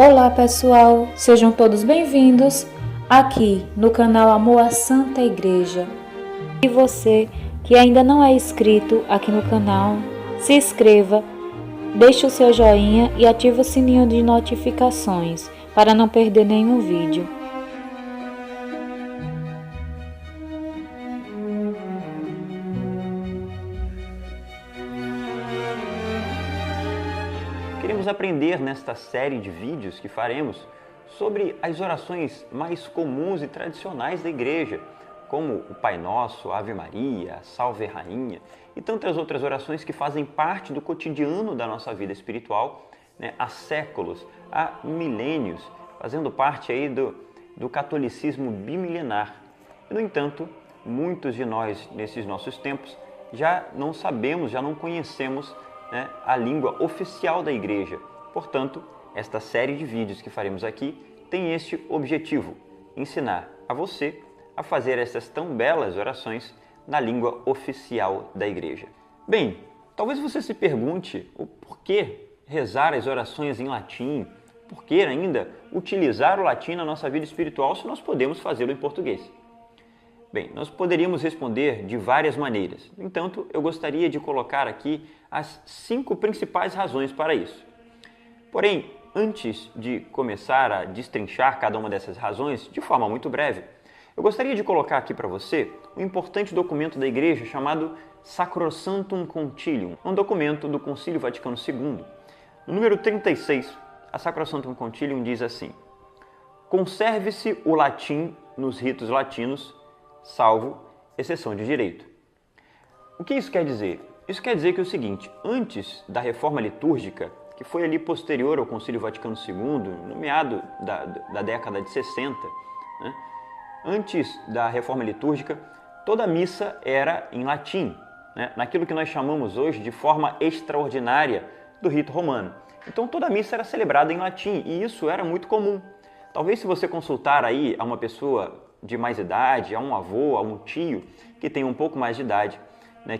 Olá pessoal, sejam todos bem-vindos aqui no canal Amor à Santa Igreja. E você que ainda não é inscrito aqui no canal, se inscreva, deixe o seu joinha e ative o sininho de notificações para não perder nenhum vídeo. Queremos aprender nesta série de vídeos que faremos sobre as orações mais comuns e tradicionais da igreja, como o Pai Nosso, a Ave Maria, a Salve Rainha e tantas outras orações que fazem parte do cotidiano da nossa vida espiritual, há séculos, há milênios, fazendo parte aí do catolicismo bimilenar. No entanto, muitos de nós, nesses nossos tempos, já não sabemos, já não conhecemos a língua oficial da igreja. Portanto, esta série de vídeos que faremos aqui tem este objetivo: ensinar a você a fazer essas tão belas orações na língua oficial da igreja. Bem, talvez você se pergunte o porquê rezar as orações em latim, por que ainda utilizar o latim na nossa vida espiritual se nós podemos fazê-lo em português. Bem, nós poderíamos responder de várias maneiras. No entanto, eu gostaria de colocar aqui as 5 principais razões para isso. Porém, antes de começar a destrinchar cada uma dessas razões, de forma muito breve, eu gostaria de colocar aqui para você um importante documento da Igreja chamado Sacrosanctum Concilium, um documento do Concílio Vaticano II. No número 36, a Sacrosanctum Concilium diz assim: conserve-se o latim nos ritos latinos, salvo exceção de direito. O que isso quer dizer? Isso quer dizer que é o seguinte: antes da reforma litúrgica, que foi ali posterior ao Concílio Vaticano II, no meado da década de 60, antes da reforma litúrgica, toda a missa era em latim, naquilo que nós chamamos hoje de forma extraordinária do rito romano. Então toda a missa era celebrada em latim e isso era muito comum. Talvez se você consultar aí a uma pessoa de mais idade, a um avô, a um tio que tem um pouco mais de idade,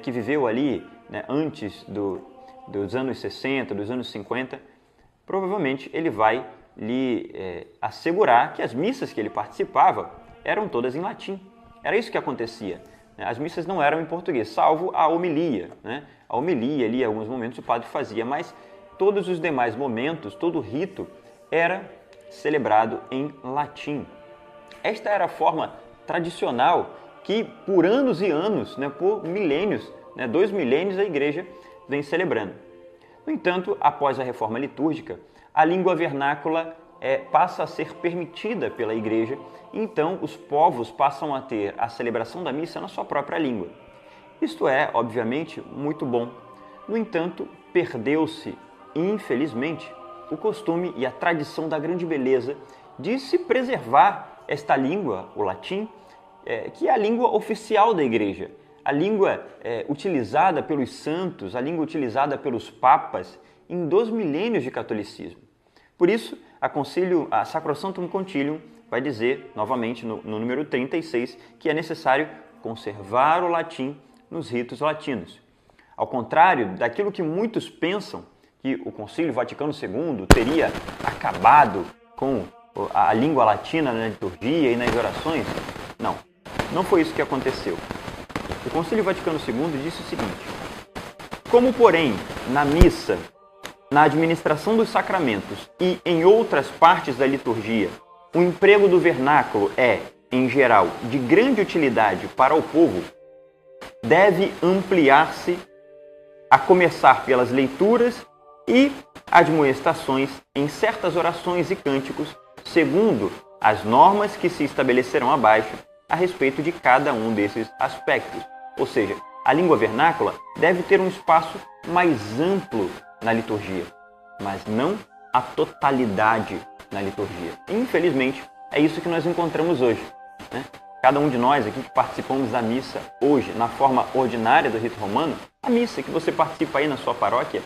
que viveu ali antes dos anos 60, dos anos 50, provavelmente ele vai lhe assegurar que as missas que ele participava eram todas em latim. Era isso que acontecia. As missas não eram em português, salvo a homilia. A homilia ali, em alguns momentos, o padre fazia, mas todos os demais momentos, todo o rito era celebrado em latim. Esta era a forma tradicional que, por anos e anos, por milênios, 2 milênios, a igreja vem celebrando. No entanto, após a reforma litúrgica, a língua vernácula passa a ser permitida pela igreja, e então os povos passam a ter a celebração da missa na sua própria língua. Isto é, obviamente, muito bom. No entanto, perdeu-se, infelizmente, o costume e a tradição da grande beleza de se preservar esta língua, o latim, que é a língua oficial da igreja, a língua utilizada pelos santos, a língua utilizada pelos papas em 2 milênios de catolicismo. Por isso, a Sacrosanctum Concilium vai dizer, novamente no número 36, que é necessário conservar o latim nos ritos latinos. Ao contrário daquilo que muitos pensam, que o Concílio Vaticano II teria acabado com a língua latina na liturgia e nas orações, não foi isso que aconteceu. O Concílio Vaticano II disse o seguinte: como, porém, na missa, na administração dos sacramentos e em outras partes da liturgia, o emprego do vernáculo é, em geral, de grande utilidade para o povo, deve ampliar-se, a começar pelas leituras e admoestações em certas orações e cânticos, segundo as normas que se estabelecerão abaixo a respeito de cada um desses aspectos. Ou seja, a língua vernácula deve ter um espaço mais amplo na liturgia, mas não a totalidade na liturgia. Infelizmente, é isso que nós encontramos hoje. Cada um de nós aqui que participamos da missa hoje, na forma ordinária do rito romano, a missa que você participa aí na sua paróquia,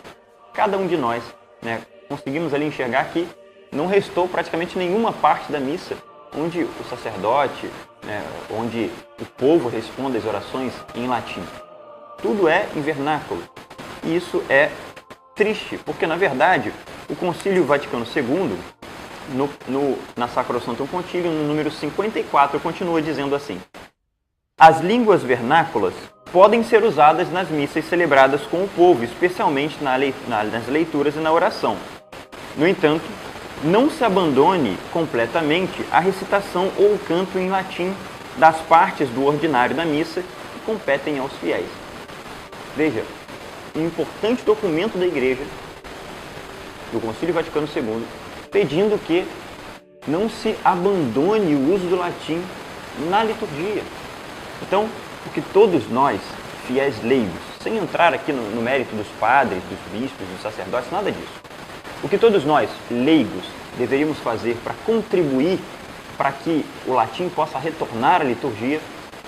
cada um de nós conseguimos ali enxergar que não restou praticamente nenhuma parte da missa onde o sacerdote, onde o povo responde as orações em latim. Tudo é em vernáculo. E isso é triste, porque na verdade o Concílio Vaticano II na Sacrosanctum Concilium, no número 54, continua dizendo assim: as línguas vernáculas podem ser usadas nas missas celebradas com o povo, especialmente nas leituras e na oração. No entanto, não se abandone completamente a recitação ou o canto em latim das partes do ordinário da missa que competem aos fiéis. Veja, um importante documento da Igreja, do Concílio Vaticano II, pedindo que não se abandone o uso do latim na liturgia. Então, o que todos nós, fiéis leigos, sem entrar aqui no mérito dos padres, dos bispos, dos sacerdotes, nada disso, o que todos nós, leigos, deveríamos fazer para contribuir para que o latim possa retornar à liturgia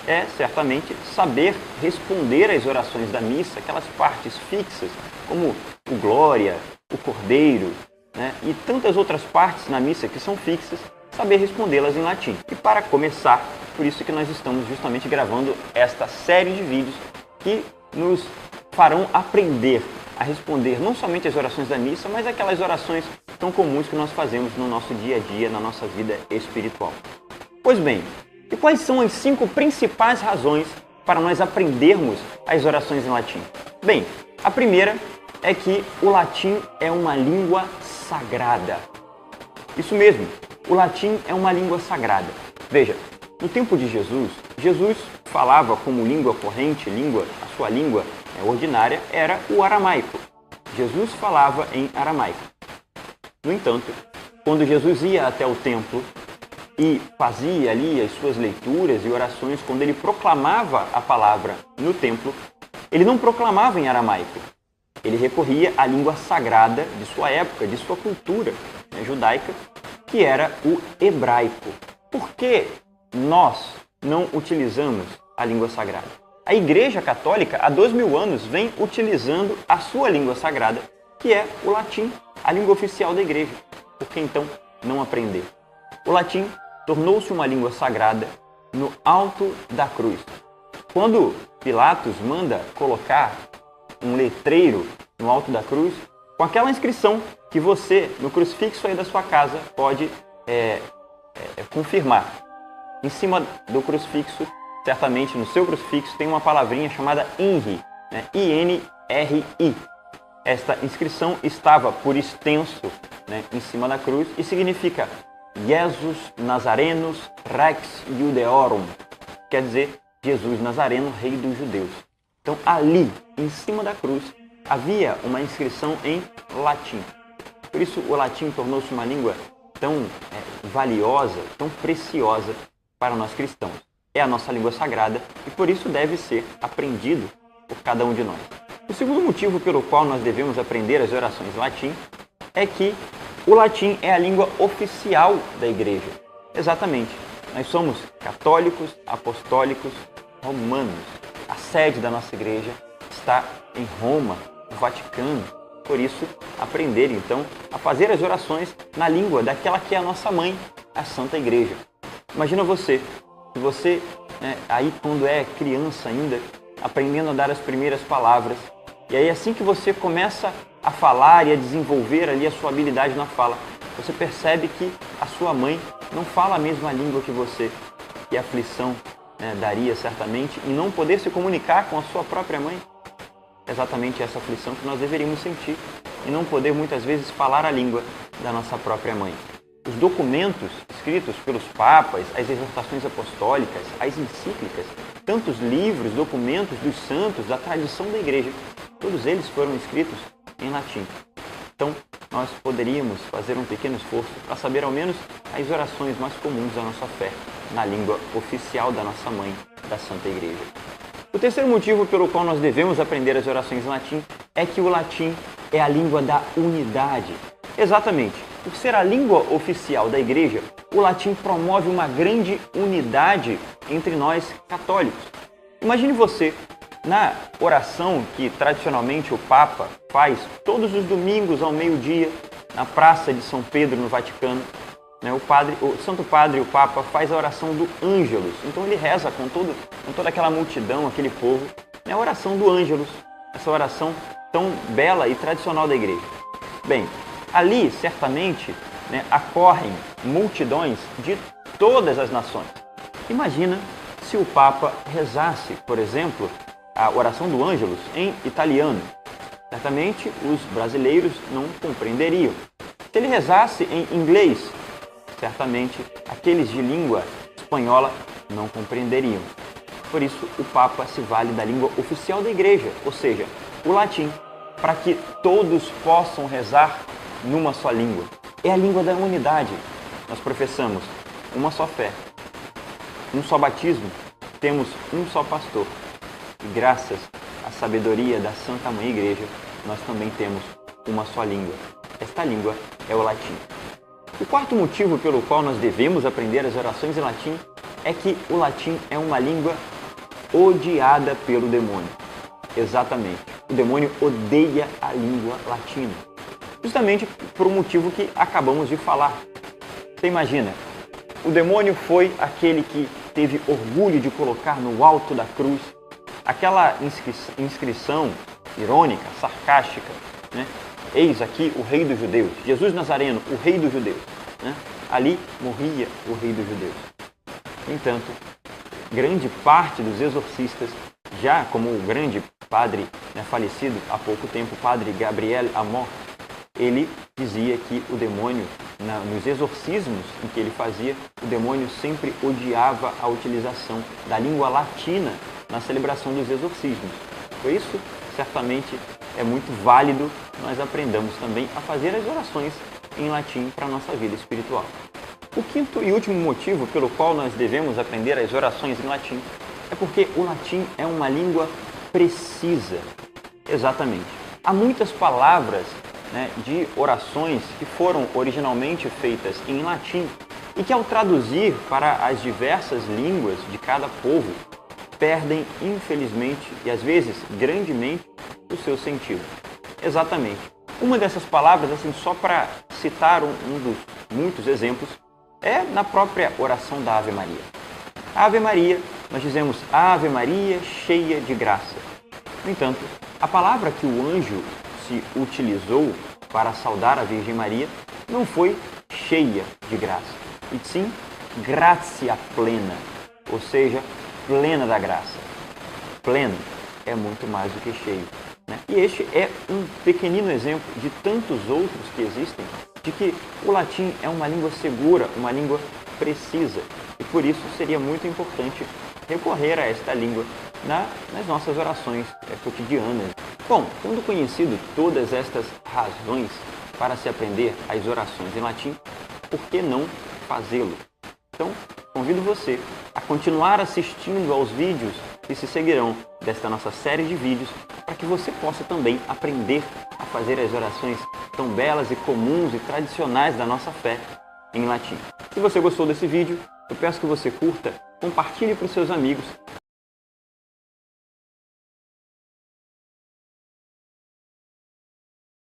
é, certamente, saber responder às orações da missa, aquelas partes fixas, como o Glória, o Cordeiro, né, e tantas outras partes na missa que são fixas, saber respondê-las em latim. E para começar, por isso que nós estamos justamente gravando esta série de vídeos que nos farão aprender a responder não somente as orações da missa, mas aquelas orações tão comuns que nós fazemos no nosso dia a dia, na nossa vida espiritual. Pois bem, e quais são as 5 principais razões para nós aprendermos as orações em latim? Bem, a primeira é que o latim é uma língua sagrada. Isso mesmo, o latim é uma língua sagrada. Veja, no tempo de Jesus, Jesus falava como língua corrente, a sua língua ordinária era o aramaico. Jesus falava em aramaico. No entanto, quando Jesus ia até o templo e fazia ali as suas leituras e orações, quando ele proclamava a palavra no templo, ele não proclamava em aramaico. Ele recorria à língua sagrada de sua época, de sua cultura judaica, que era o hebraico. Por que nós não utilizamos a língua sagrada? A Igreja Católica, há 2000 anos, vem utilizando a sua língua sagrada, que é o latim, a língua oficial da Igreja. Por que então não aprender? O latim tornou-se uma língua sagrada no alto da cruz. Quando Pilatos manda colocar um letreiro no alto da cruz, com aquela inscrição que você, no crucifixo aí da sua casa, pode confirmar. Em cima do crucifixo, certamente no seu crucifixo, tem uma palavrinha chamada INRI, I-N-R-I. Esta inscrição estava por extenso em cima da cruz e significa Jesus Nazarenus Rex Judeorum, quer dizer Jesus Nazareno, Rei dos Judeus. Então ali, em cima da cruz, havia uma inscrição em latim. Por isso o latim tornou-se uma língua tão valiosa, tão preciosa para nós cristãos. É a nossa língua sagrada e por isso deve ser aprendido por cada um de nós. O segundo motivo pelo qual nós devemos aprender as orações em latim é que o latim é a língua oficial da Igreja. Exatamente. Nós somos católicos, apostólicos, romanos. A sede da nossa Igreja está em Roma, no Vaticano. Por isso, aprender então a fazer as orações na língua daquela que é a nossa mãe, a Santa Igreja. Imagina você, se você, aí quando é criança ainda, aprendendo a dar as primeiras palavras, e aí assim que você começa a falar e a desenvolver ali a sua habilidade na fala, você percebe que a sua mãe não fala a mesma língua que você. Que aflição daria certamente em não poder se comunicar com a sua própria mãe. Exatamente essa aflição que nós deveríamos sentir e não poder muitas vezes falar a língua da nossa própria mãe. Os documentos escritos pelos papas, as exortações apostólicas, as encíclicas, tantos livros, documentos dos santos, da tradição da Igreja, todos eles foram escritos em latim. Então, nós poderíamos fazer um pequeno esforço para saber ao menos as orações mais comuns da nossa fé, na língua oficial da nossa mãe, da Santa Igreja. O terceiro motivo pelo qual nós devemos aprender as orações em latim é que o latim é a língua da unidade. Exatamente. Por ser a língua oficial da Igreja, o latim promove uma grande unidade entre nós católicos. Imagine você, na oração que tradicionalmente o Papa faz todos os domingos ao meio-dia, na Praça de São Pedro, no Vaticano, o Santo Padre, o Papa, faz a oração do Ângelus. Então ele reza com toda aquela multidão, aquele povo, a oração do Ângelus, essa oração tão bela e tradicional da Igreja. Bem, ali, certamente, né, acorrem multidões de todas as nações. Imagina se o Papa rezasse, por exemplo, a oração do Ângelus em italiano. Certamente os brasileiros não compreenderiam. Se ele rezasse em inglês, certamente aqueles de língua espanhola não compreenderiam. Por isso, o Papa se vale da língua oficial da Igreja, ou seja, o latim, para que todos possam rezar numa só língua. É a língua da unidade. Nós professamos uma só fé, um só batismo, temos um só pastor. E graças à sabedoria da Santa Mãe Igreja, nós também temos uma só língua. Esta língua é o latim. O quarto motivo pelo qual nós devemos aprender as orações em latim é que o latim é uma língua odiada pelo demônio. Exatamente. O demônio odeia a língua latina. Justamente por um motivo que acabamos de falar. Você imagina, o demônio foi aquele que teve orgulho de colocar no alto da cruz aquela inscrição irônica, sarcástica, né? Eis aqui o rei dos judeus, Jesus Nazareno, o rei dos judeus. Né? Ali morria o rei dos judeus. No entanto, grande parte dos exorcistas, já como o grande padre, né, falecido há pouco tempo, o padre Gabriel Amor, ele dizia que o demônio, nos exorcismos em que ele fazia, o demônio sempre odiava a utilização da língua latina na celebração dos exorcismos. Por isso, certamente, é muito válido nós aprendamos também a fazer as orações em latim para a nossa vida espiritual. O quinto e último motivo pelo qual nós devemos aprender as orações em latim é porque o latim é uma língua precisa. Exatamente. Há muitas palavras, né, de orações que foram originalmente feitas em latim e que, ao traduzir para as diversas línguas de cada povo, perdem, infelizmente, e às vezes grandemente, o seu sentido. Exatamente. Uma dessas palavras, assim, só para citar um dos muitos exemplos, é na própria oração da Ave Maria. A Ave Maria, nós dizemos Ave Maria cheia de graça. No entanto, a palavra que o anjo se utilizou para saudar a Virgem Maria não foi cheia de graça, e sim gratia plena, ou seja, plena da graça. Pleno é muito mais do que cheio. Né? E este é um pequenino exemplo de tantos outros que existem, de que o latim é uma língua segura, uma língua precisa. E por isso seria muito importante recorrer a esta língua nas nossas orações cotidianas. Bom, tendo conhecido todas estas razões para se aprender as orações em latim, por que não fazê-lo? Então, convido você a continuar assistindo aos vídeos que se seguirão desta nossa série de vídeos para que você possa também aprender a fazer as orações tão belas e comuns e tradicionais da nossa fé em latim. Se você gostou desse vídeo, eu peço que você curta, compartilhe para os seus amigos